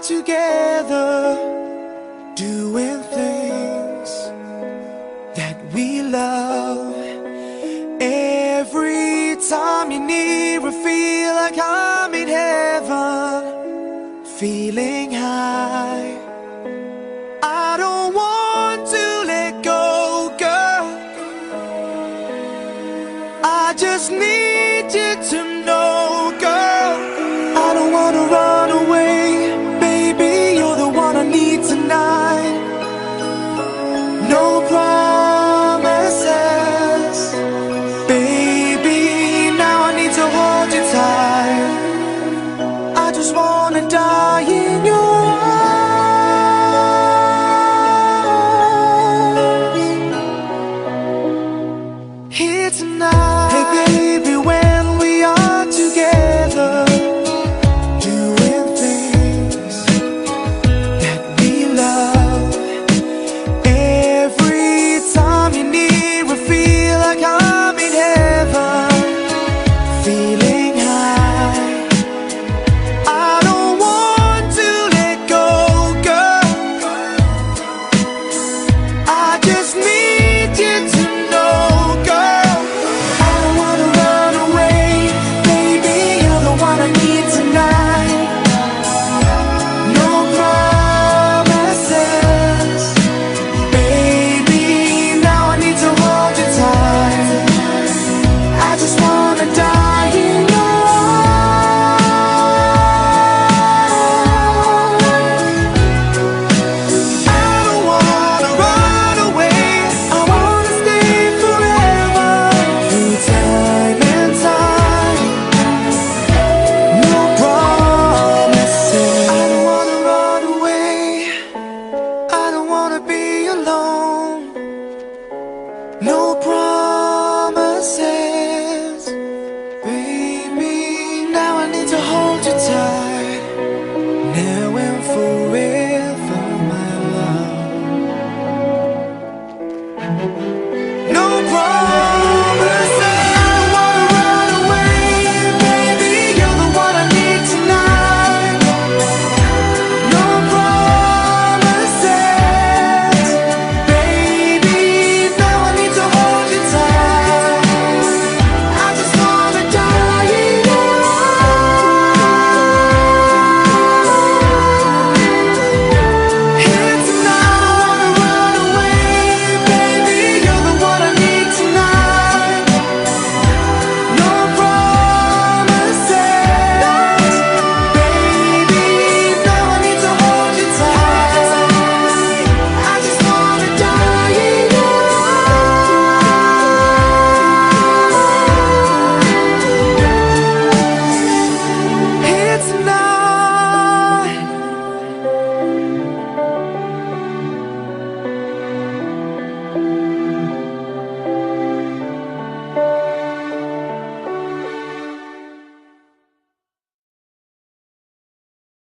together, doing things that we love. Every time you're near, I feel like I'm in heaven, feeling high. I don't want to let go, girl. I just need you to know, girl. I don't want to run away, baby, you're the one I need tonight. No promises, baby, now I need to hold you tight. I just wanna die in your arms here tonight. Hey baby, when we are together, doing things that we love. Every time you're near, I feel like I'm in heaven, feeling high. I don't want to let go, girl. I just need you to know, girl. I don't wanna run away, baby, you're the one I need tonight. No promises, baby, now I need to hold you tight. I just wanna die in your arms. I don't wanna run away, I wanna stay forever, through time and time. No promises. I don't wanna run away, I don't wanna be alone. No promises, baby, now I need to hold you tight. Now